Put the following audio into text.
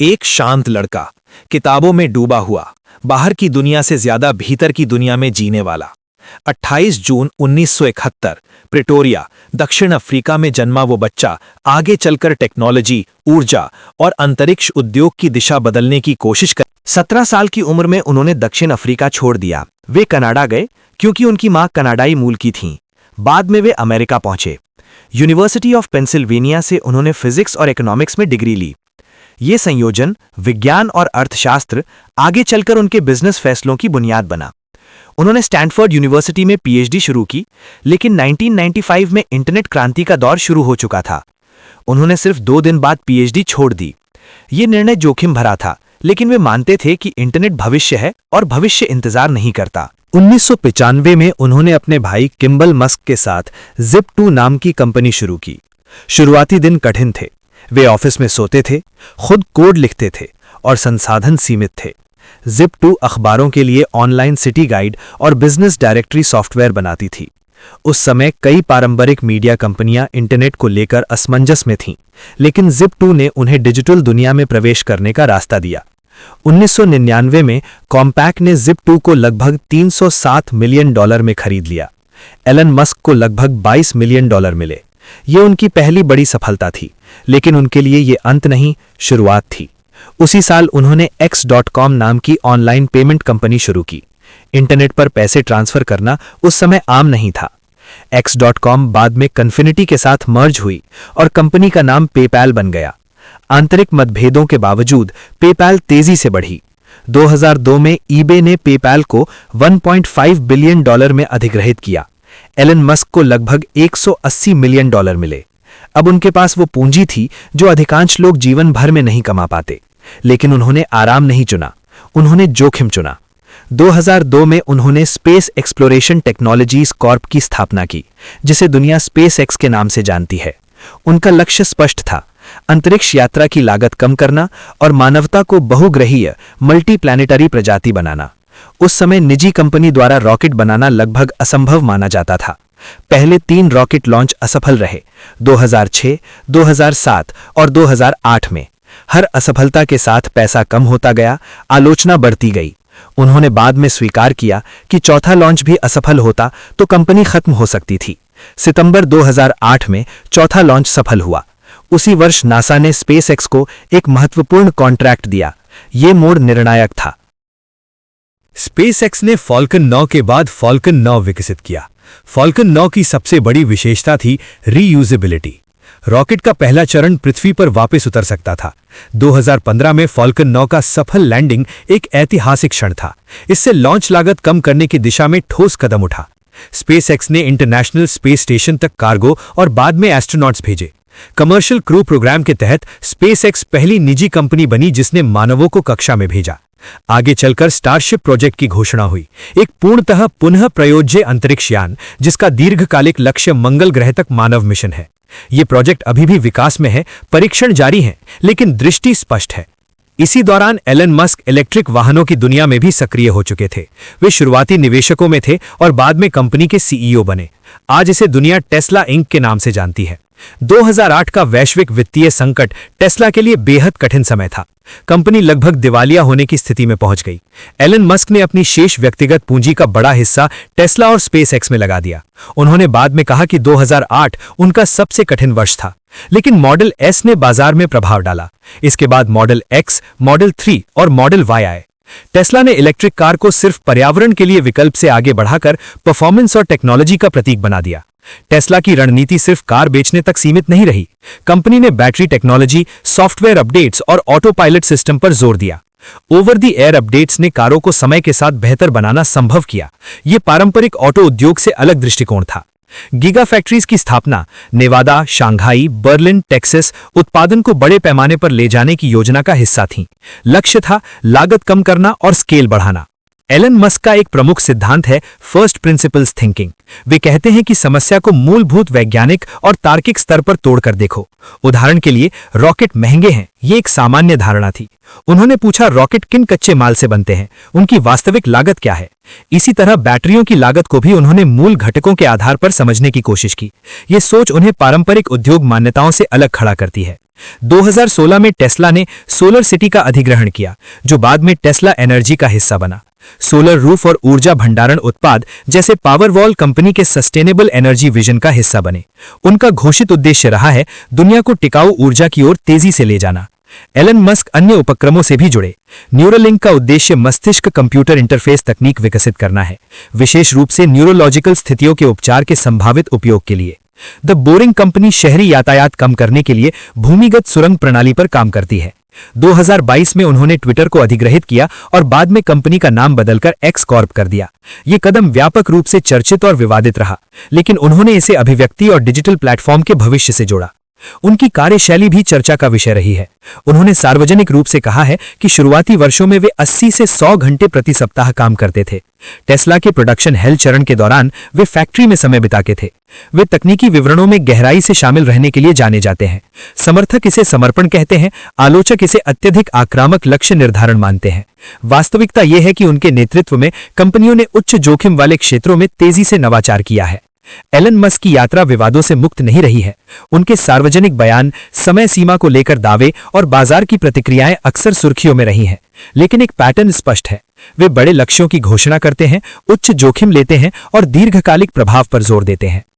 एक शांत लड़का, किताबों में डूबा हुआ, बाहर की दुनिया से ज्यादा भीतर की दुनिया में जीने वाला। 28 जून 1971 प्रिटोरिया, दक्षिण अफ्रीका में जन्मा वो बच्चा आगे चलकर टेक्नोलॉजी, ऊर्जा और अंतरिक्ष उद्योग की दिशा बदलने की कोशिश कर 17 साल की उम्र में उन्होंने दक्षिण अफ्रीका छोड़ दिया। वे कनाडा गए क्योंकि उनकी मां कनाडाई मूल की थीं। बाद में वे अमेरिका पहुंचे। यूनिवर्सिटी ऑफ पेंसिल्वेनिया से उन्होंने फिजिक्स और इकोनॉमिक्स में डिग्री ली। ये संयोजन विज्ञान और अर्थशास्त्र आगे चलकर उनके बिजनेस फैसलों की बुनियाद बना। उन्होंने स्टैनफोर्ड यूनिवर्सिटी में पीएचडी शुरू की, लेकिन 1995 में इंटरनेट क्रांति का दौर शुरू हो चुका था। उन्होंने सिर्फ 2 दिन बाद पीएचडी छोड़ दी। ये निर्णय जोखिम भरा था, लेकिन वे मानते थे कि इंटरनेट भविष्य है और भविष्य इंतजार नहीं करता। 1995 में उन्होंने अपने भाई किम्बल मस्क के साथ Zip2 नाम की कंपनी शुरू की। शुरुआती दिन कठिन थे। वे ऑफिस में सोते थे, खुद कोड लिखते थे और संसाधन सीमित थे। Zip2 अखबारों के लिए ऑनलाइन सिटी गाइड और बिजनेस डायरेक्टरी सॉफ्टवेयर बनाती थी। उस समय कई पारंपरिक मीडिया कंपनियां इंटरनेट को लेकर असमंजस में थीं, लेकिन Zip2 ने उन्हें डिजिटल दुनिया में प्रवेश करने का रास्ता दिया। 1999 में कॉम्पैक ने Zip2 को लगभग $307 मिलियन में खरीद लिया। एलन मस्क को लगभग $22 मिलियन मिले। ये उनकी पहली बड़ी सफलता थी, लेकिन उनके लिए ये अंत नहीं, शुरुआत थी। उसी साल उन्होंने X.com नाम की ऑनलाइन पेमेंट कंपनी शुरू की। इंटरनेट पर पैसे ट्रांसफर करना उस समय आम नहीं था। X.com बाद में कन्फिनिटी के साथ मर्ज हुई और कंपनी का नाम पेपैल बन गया। आंतरिक मतभेदों के बावजूद पेपैल तेजी से बढ़ी। 2002 में ईबे ने पेपैल को $1.5 बिलियन में अधिग्रहित किया। एलन मस्क को लगभग $180 मिलियन मिले। अब उनके पास वो पूंजी थी जो अधिकांश लोग जीवन भर में नहीं कमा पाते, लेकिन उन्होंने आराम नहीं चुना, उन्होंने जोखिम चुना। 2002 में उन्होंने स्पेस एक्सप्लोरेशन टेक्नोलॉजीज कॉर्प की स्थापना की, जिसे दुनिया स्पेस एक्स के नाम से जानती है। उनका लक्ष्य स्पष्ट था, अंतरिक्ष यात्रा की लागत कम करना और मानवता को बहुग्रहीय मल्टीप्लैनेटरी प्रजाति बनाना। उस समय निजी कंपनी द्वारा रॉकेट बनाना लगभग असंभव माना जाता था। पहले 3 रॉकेट लॉन्च असफल रहे, 2006, 2007 और 2008 में। हर असफलता के साथ पैसा कम होता गया, आलोचना बढ़ती गई। उन्होंने बाद में स्वीकार किया कि चौथा लॉन्च भी असफल होता तो कंपनी खत्म हो सकती थी। सितंबर 2008 में चौथा लॉन्च सफल हुआ। उसी वर्ष नासा ने स्पेसएक्स को एक महत्वपूर्ण कॉन्ट्रैक्ट दिया। ये मोड़ निर्णायक था। स्पेसएक्स ने फॉल्कन 9 के बाद फॉल्कन 9 विकसित किया। फॉल्कन 9 की सबसे बड़ी विशेषता थी रीयूजेबिलिटी। रॉकेट का पहला चरण पृथ्वी पर वापस उतर सकता था। 2015 में फॉल्कन 9 का सफल लैंडिंग एक ऐतिहासिक क्षण था। इससे लॉन्च लागत कम करने की दिशा में ठोस कदम उठा। स्पेसएक्स ने इंटरनेशनल स्पेस स्टेशन तक कार्गो और बाद में एस्ट्रोनॉट्स भेजे। कमर्शियल क्रू प्रोग्राम के तहत स्पेसएक्स पहली निजी कंपनी बनी जिसने मानवों को कक्षा में भेजा। आगे चलकर स्टारशिप प्रोजेक्ट की घोषणा हुई, एक पूर्णतः पुनः प्रयोज्य अंतरिक्ष यान जिसका दीर्घकालिक लक्ष्य मंगल ग्रह तक मानव मिशन है। यह प्रोजेक्ट अभी भी विकास में है, परीक्षण जारी हैं, लेकिन दृष्टि स्पष्ट है। इसी दौरान एलन मस्क इलेक्ट्रिक वाहनों की दुनिया में भी सक्रिय हो चुके थे। वे शुरुआती निवेशकों में थे और बाद में कंपनी के सीईओ बने। आज इसे दुनिया टेस्ला इंक के नाम से जानती है। 2008 का वैश्विक वित्तीय संकट टेस्ला के लिए बेहद कठिन समय था। कंपनी लगभग दिवालिया होने की स्थिति में पहुंच गई। एलन मस्क ने अपनी शेष व्यक्तिगत पूंजी का बड़ा हिस्सा टेस्ला और स्पेसएक्स में लगा दिया। उन्होंने बाद में कहा कि 2008 उनका सबसे कठिन वर्ष था, लेकिन मॉडल एस ने बाजार में प्रभाव डाला। इसके बाद मॉडल एक्स, मॉडल 3 और मॉडल वाई आए। टेस्ला ने इलेक्ट्रिक कार को सिर्फ पर्यावरण के लिए विकल्प से आगे बढ़ाकर परफॉर्मेंस और टेक्नोलॉजी का प्रतीक बना दिया। टेस्ला की रणनीति सिर्फ कार बेचने तक सीमित नहीं रही। कंपनी ने बैटरी टेक्नोलॉजी, सॉफ्टवेयर अपडेट्स और ऑटो पायलट सिस्टम पर जोर दिया। ओवर द एयर अपडेट्स ने कारों को समय के साथ बेहतर बनाना संभव किया। यह पारंपरिक ऑटो उद्योग से अलग दृष्टिकोण था। गीगा फैक्ट्रीज की स्थापना, नेवादा, शंघाई, बर्लिन, टेक्सास उत्पादन को बड़े पैमाने पर ले जाने की योजना का हिस्सा थीं। लक्ष्य था लागत कम करना और स्केल बढ़ाना। एलन मस्क का एक प्रमुख सिद्धांत है फर्स्ट प्रिंसिपल्स थिंकिंग। वे कहते हैं कि समस्या को मूलभूत वैज्ञानिक और तार्किक स्तर पर तोड़कर देखो। उदाहरण के लिए, रॉकेट महंगे हैं, ये एक सामान्य धारणा थी। उन्होंने पूछा, रॉकेट किन कच्चे माल से बनते हैं, उनकी वास्तविक लागत क्या है। इसी तरह बैटरियों की लागत को भी उन्होंने मूल घटकों के आधार पर समझने की कोशिश की। ये सोच उन्हें पारंपरिक उद्योग मान्यताओं से अलग खड़ा करती है। 2016 में टेस्ला ने सोलर सिटी का अधिग्रहण किया, जो बाद में टेस्ला एनर्जी का हिस्सा बना। सोलर रूफ और ऊर्जा भंडारण उत्पाद जैसे पावरवॉल कंपनी के सस्टेनेबल एनर्जी विजन का हिस्सा बने। उनका घोषित उद्देश्य रहा है दुनिया को टिकाऊ ऊर्जा की ओर तेजी से ले जाना। एलन मस्क अन्य उपक्रमों से भी जुड़े। न्यूरोलिंक का उद्देश्य मस्तिष्क कंप्यूटर इंटरफेस तकनीक विकसित करना है, विशेष रूप से न्यूरोलॉजिकल स्थितियों के उपचार के संभावित उपयोग के लिए। द बोरिंग कंपनी शहरी यातायात कम करने के लिए भूमिगत सुरंग प्रणाली पर काम करती है। 2022 में उन्होंने ट्विटर को अधिग्रहित किया और बाद में कंपनी का नाम बदलकर एक्स कॉर्प कर दिया। ये कदम व्यापक रूप से चर्चित और विवादित रहा, लेकिन उन्होंने इसे अभिव्यक्ति और डिजिटल प्लेटफॉर्म के भविष्य से जोड़ा। उनकी कार्यशैली भी चर्चा का विषय रही है। उन्होंने सार्वजनिक रूप से कहा है कि शुरुआती वर्षों में वे 80 से 100 घंटे प्रति सप्ताह काम करते थे। टेस्ला के प्रोडक्शन हेल चरण के दौरान वे फैक्ट्री में समय बिताते थे। वे तकनीकी विवरणों में गहराई से शामिल रहने के लिए जाने जाते हैं। समर्थक इसे समर्पण कहते हैं, आलोचक इसे अत्यधिक आक्रामक लक्ष्य निर्धारण मानते हैं। वास्तविकता यह है कि उनके नेतृत्व में कंपनियों ने उच्च जोखिम वाले क्षेत्रों में तेजी से नवाचार किया है। एलन मस्क की यात्रा विवादों से मुक्त नहीं रही है। उनके सार्वजनिक बयान, समय सीमा को लेकर दावे और बाजार की प्रतिक्रियाएं अक्सर सुर्खियों में रही हैं, लेकिन एक पैटर्न स्पष्ट है। वे बड़े लक्ष्यों की घोषणा करते हैं, उच्च जोखिम लेते हैं और दीर्घकालिक प्रभाव पर जोर देते हैं।